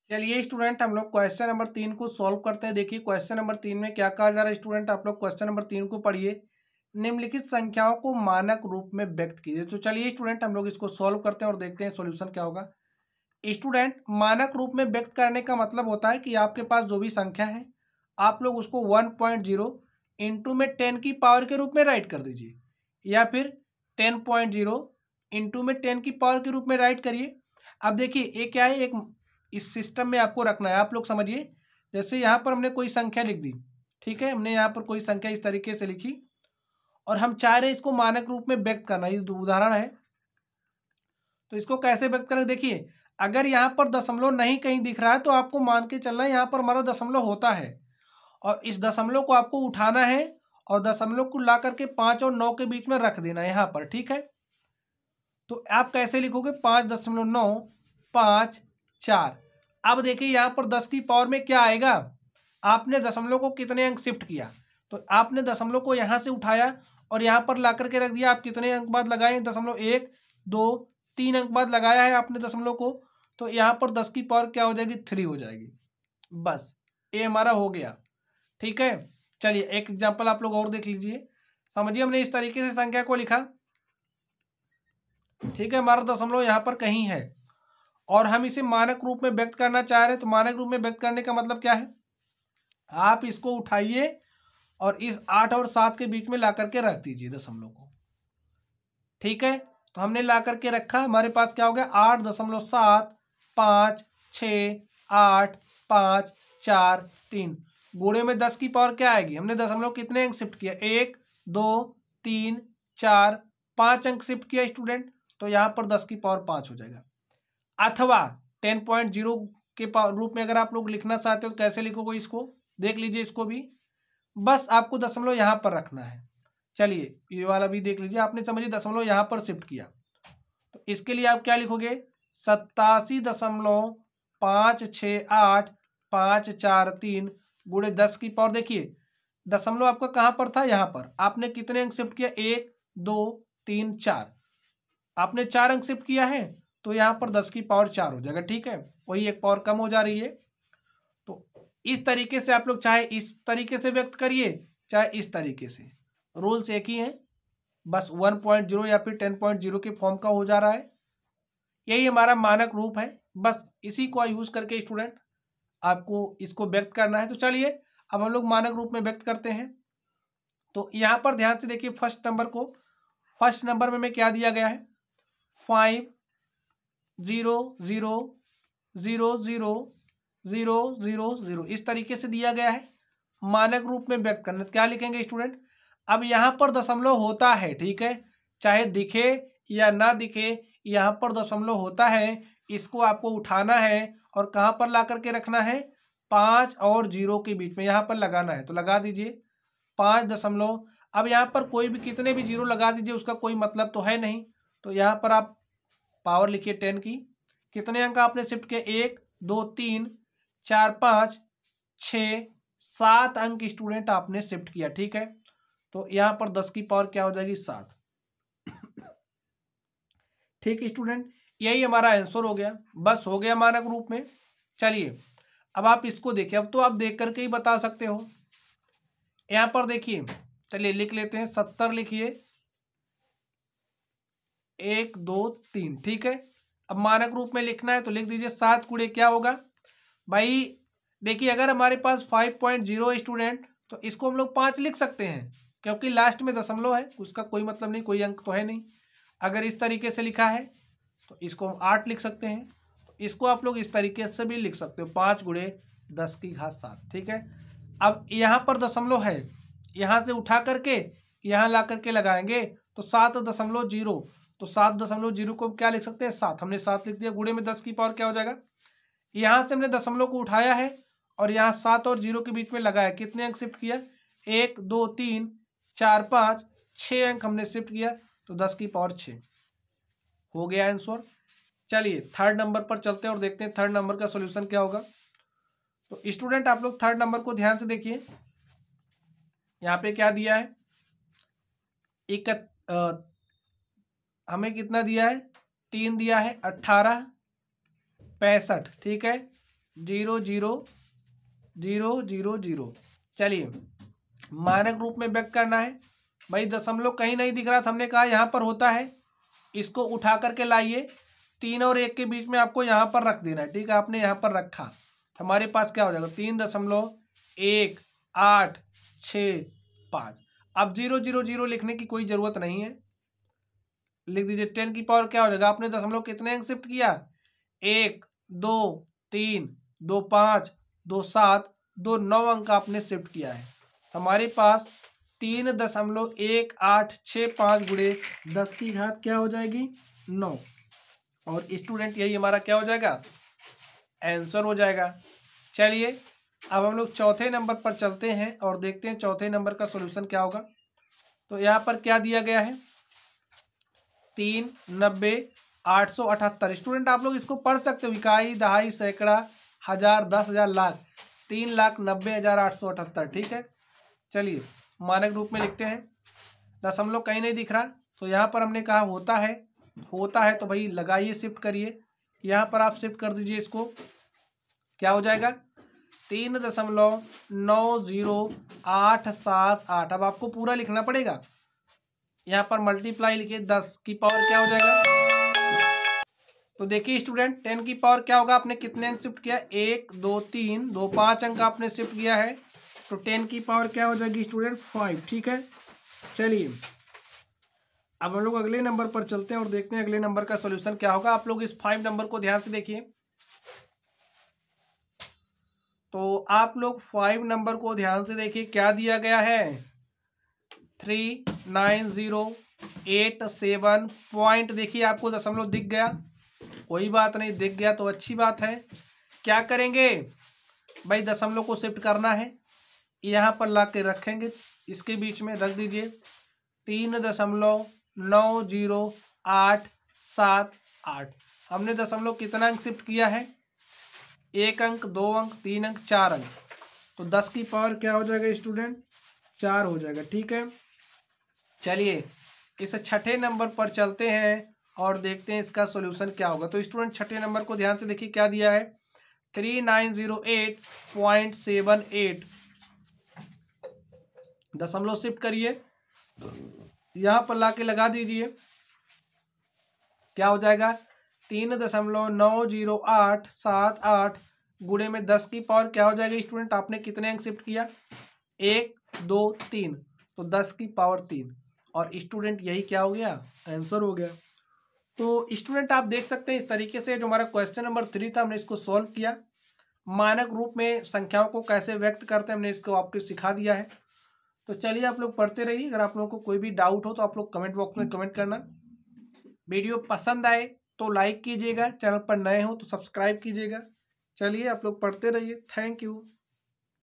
चलिए स्टूडेंट, हम लोग क्वेश्चन नंबर 3 को सॉल्व करते हैं। देखिए क्वेश्चन नंबर 3 में क्या कहा जा रहा है स्टूडेंट, आप लोग क्वेश्चन नंबर 3 को पढ़िए। निम्नलिखित संख्याओं को मानक रूप में व्यक्त कीजिए। तो चलिए स्टूडेंट, हम लोग इसको सॉल्व करते हैं और देखते हैं सॉल्यूशन क्या होगा। स्टूडेंट, मानक रूप में व्यक्त करने का मतलब होता है कि आपके पास जो भी संख्या है आप लोग उसको 1.0 इंटू में 10 की पावर के रूप में राइट कर दीजिए, या फिर 10.0 इंटू में 10 की पावर के रूप में राइट करिए। अब देखिए ये क्या है, एक इस सिस्टम में आपको रखना है। आप लोग समझिए, जैसे यहाँ पर हमने कोई संख्या लिख दी, ठीक है, हमने यहाँ पर कोई संख्या इस तरीके से लिखी और हम चाह रहे हैं इसको मानक रूप में व्यक्त करना। ये उदाहरण है, तो इसको कैसे व्यक्त करें। देखिए अगर यहाँ पर दशमलव नहीं कहीं दिख रहा है तो आपको मान के चलना है यहाँ पर हमारा दशमलव होता है, और इस दशमलव को आपको उठाना है और दशमलव को ला करके 5 और 9 के बीच में रख देना है यहाँ पर, ठीक है। तो आप कैसे लिखोगे, 5.954। अब देखिए यहाँ पर 10 की पावर में क्या आएगा, आपने दशमलव को कितने अंक शिफ्ट किया, तो आपने दशमलव को यहाँ से उठाया और यहाँ पर ला करके रख दिया। आप कितने अंक बाद लगाए, दशमलव 1 2 3 अंक बाद लगाया है आपने दशमलव को, तो यहाँ पर 10 की पावर क्या हो जाएगी, 3 हो जाएगी। बस ये हमारा हो गया, ठीक है। चलिए एक एग्जाम्पल आप लोग और देख लीजिए। समझिए हमने इस तरीके से संख्या को लिखा, ठीक है, हमारा दशमलव यहाँ पर कहीं है और हम इसे मानक रूप में व्यक्त करना चाह रहे हैं। तो मानक रूप में व्यक्त करने का मतलब क्या है, आप इसको उठाइए और इस 8 और 7 के बीच में ला करके रख दीजिए दशमलव को, ठीक है। तो हमने ला करके रखा, हमारे पास क्या हो गया, 8.7 5 6 8 5 4 3 गुणे में 10 की पावर क्या आएगी। हमने दशमलव कितने अंक शिफ्ट किया, 1 2 3 4 5 अंक शिफ्ट किया स्टूडेंट, तो यहाँ पर 10 की पावर 5 हो जाएगा। अथवा 10.0 के रूप में अगर आप लोग लिखना चाहते हो तो कैसे लिखोगे, इसको देख लीजिए। इसको भी बस आपको दशमलव यहाँ पर रखना है। चलिए ये वाला भी देख लीजिए, आपने समझिए दशमलव यहाँ पर शिफ्ट किया, तो इसके लिए आप क्या लिखोगे, 87.568.543 गुणे 10 की पावर। देखिए दशमलव आपका कहाँ पर था, यहाँ पर आपने कितने अंक शिफ्ट किया, 1 2 3 4, आपने 4 अंक शिफ्ट किया है, तो यहाँ पर 10 की पावर 4 हो जाएगा, ठीक है। वही एक पावर कम हो जा रही है। तो इस तरीके से आप लोग चाहे इस तरीके से व्यक्त करिए चाहे इस तरीके से, रूल्स एक ही है, बस 1.0 या फिर 10.0 के फॉर्म का हो जा रहा है। यही हमारा मानक रूप है, बस इसी को यूज करके स्टूडेंट आपको इसको व्यक्त करना है। तो चलिए अब हम लोग मानक रूप में व्यक्त करते हैं। तो यहाँ पर ध्यान से देखिए, फर्स्ट नंबर में क्या दिया गया है, 5 0 0 0 0 0 0 0 इस तरीके से दिया गया है। मानक रूप में व्यक्त करना क्या लिखेंगे स्टूडेंट, अब यहाँ पर दशमलव होता है, ठीक है, चाहे दिखे या ना दिखे, यहाँ पर दशमलव होता है, इसको आपको उठाना है और कहाँ पर ला करके रखना है, 5 और 0 के बीच में यहाँ पर लगाना है। तो लगा दीजिए 5 दशमलव, अब यहाँ पर कोई भी कितने भी 0 लगा दीजिए, उसका कोई मतलब तो है नहीं। तो यहाँ पर आप पावर लिखिए 10 की, कितने अंक आपने शिफ्ट किए, 1 2 3 4 5 6 7 अंक स्टूडेंट आपने शिफ्ट किया, ठीक है। तो यहाँ पर 10 की पावर क्या हो जाएगी, 7, ठीक स्टूडेंट, यही हमारा आंसर हो गया, बस हो गया मानक रूप में। चलिए अब आप इसको देखिए, अब तो आप देख करके ही बता सकते हो। यहाँ पर देखिए, चलिए लिख लेते हैं, 70 लिखिए, 1 2 3, ठीक है। अब मानक रूप में लिखना है तो लिख दीजिए 7 गुणे क्या होगा भाई। देखिए अगर हमारे पास 5.0 स्टूडेंट, तो इसको हम लोग 5 लिख सकते हैं क्योंकि लास्ट में दशमलव है, उसका कोई मतलब नहीं, कोई अंक तो है नहीं। अगर इस तरीके से लिखा है तो इसको हम 8 लिख सकते हैं। तो इसको आप लोग इस तरीके से भी लिख सकते हो, 5 गुणे 10 की घात 7, ठीक है। अब यहाँ पर दशमलव है, यहाँ से उठा करके यहाँ ला करके लगाएंगे तो 7.0, तो 7.0 को क्या लिख सकते हैं, 7, हमने 7 लिख दिया, गुणे में 10 की पावर क्या हो जाएगा, यहाँ से हमने दशमलव को उठाया है और यहाँ 7 और 0 के बीच में लगाया, कितने अंक शिफ्ट किया, 1 2 3 4 5 6 अंक हमने शिफ्ट किया, तो 10 की पावर 6 हो गया आंसर। चलिए थर्ड नंबर पर चलते हैं और देखते हैं थर्ड नंबर का सॉल्यूशन क्या होगा। तो स्टूडेंट आप लोग थर्ड नंबर को ध्यान से देखिए, यहाँ पे क्या दिया है, हमें कितना दिया है, 3 दिया है, 18 65, ठीक है, 0 0 0 0 0। चलिए मानक रूप में व्यक्त करना है। भाई दशमलव कहीं नहीं दिख रहा था, हमने कहा यहाँ पर होता है, इसको उठा करके लाइए, 3 और 1 के बीच में आपको यहाँ पर रख देना है। ठीक है, आपने यहाँ पर रखा तो हमारे पास क्या हो जाएगा 3.18665। अब 0 0 0 लिखने की कोई जरूरत नहीं है, लिख दीजिए 10 की पावर क्या हो जाएगा। आपने दशमलव कितने अंक शिफ्ट किया, 1 2 3 2 5 2 7 2 9 अंक आपने शिफ्ट किया है। हमारे पास 3.1865 गुणे 10 की घात क्या हो जाएगी 9। और स्टूडेंट यही हमारा क्या हो जाएगा आंसर हो जाएगा। चलिए अब हम लोग चौथे नंबर पर चलते हैं और देखते हैं चौथे नंबर का सॉल्यूशन क्या होगा। तो यहाँ पर क्या दिया गया है 390,878। स्टूडेंट आप लोग इसको पढ़ सकते हो, इकाई दहाई सैकड़ा हजार 10,000 लाख 3,90,878। ठीक है, चलिए मानक रूप में लिखते हैं। दशमलव कहीं नहीं दिख रहा तो यहाँ पर हमने कहा होता है तो भाई लगाइए, शिफ्ट करिए, यहाँ पर आप शिफ्ट कर दीजिए इसको, क्या हो जाएगा 3.90878। अब आपको पूरा लिखना पड़ेगा, यहाँ पर मल्टीप्लाई लिखिए, 10 की पावर क्या हो जाएगा। तो देखिए स्टूडेंट 10 की पावर क्या होगा, आपने कितने अंक शिफ्ट किया 1 2 3 2 5 अंक आपने शिफ्ट किया है, तो 10 की पावर क्या हो जाएगी स्टूडेंट 5। ठीक है, चलिए अब हम लोग अगले नंबर पर चलते हैं और देखते हैं अगले नंबर का सॉल्यूशन क्या होगा। आप लोग इस 5 नंबर को ध्यान से देखिए। तो आप लोग 5 नंबर को ध्यान से देखिए, क्या दिया गया है 39087 पॉइंट। देखिए आपको दशमलव दिख गया, कोई बात नहीं, दिख गया तो अच्छी बात है। क्या करेंगे भाई दशमलव को शिफ्ट करना है, यहाँ पर ला के रखेंगे, इसके बीच में रख दीजिए 3.90878। हमने दशमलव कितना अंक शिफ्ट किया है 1 अंक 2 अंक 3 अंक 4 अंक, तो 10 की पावर क्या हो जाएगा स्टूडेंट 4 हो जाएगा। ठीक है, चलिए इस छठे नंबर पर चलते हैं और देखते हैं इसका सॉल्यूशन क्या होगा। तो स्टूडेंट छठे नंबर को ध्यान से देखिए, क्या दिया है 3908.78। दशमलव शिफ्ट करिए, यहां पर लाके लगा दीजिए, क्या हो जाएगा 3.90878 गुणे में 10 की पावर क्या हो जाएगा स्टूडेंट, आपने कितने अंक शिफ्ट किया 1 2 3, तो 10 की पावर 3। और स्टूडेंट यही क्या हो गया आंसर हो गया। तो स्टूडेंट आप देख सकते हैं इस तरीके से जो हमारा क्वेश्चन नंबर 3 था हमने इसको सॉल्व किया। मानक रूप में संख्याओं को कैसे व्यक्त करते हैं हमने इसको आपको सिखा दिया है। तो चलिए आप लोग पढ़ते रहिए, अगर आप लोगों को कोई भी डाउट हो तो आप लोग कमेंट बॉक्स में कमेंट करना। वीडियो पसंद आए तो लाइक कीजिएगा, चैनल पर नए हो तो सब्सक्राइब कीजिएगा। चलिए आप लोग पढ़ते रहिए, थैंक यू।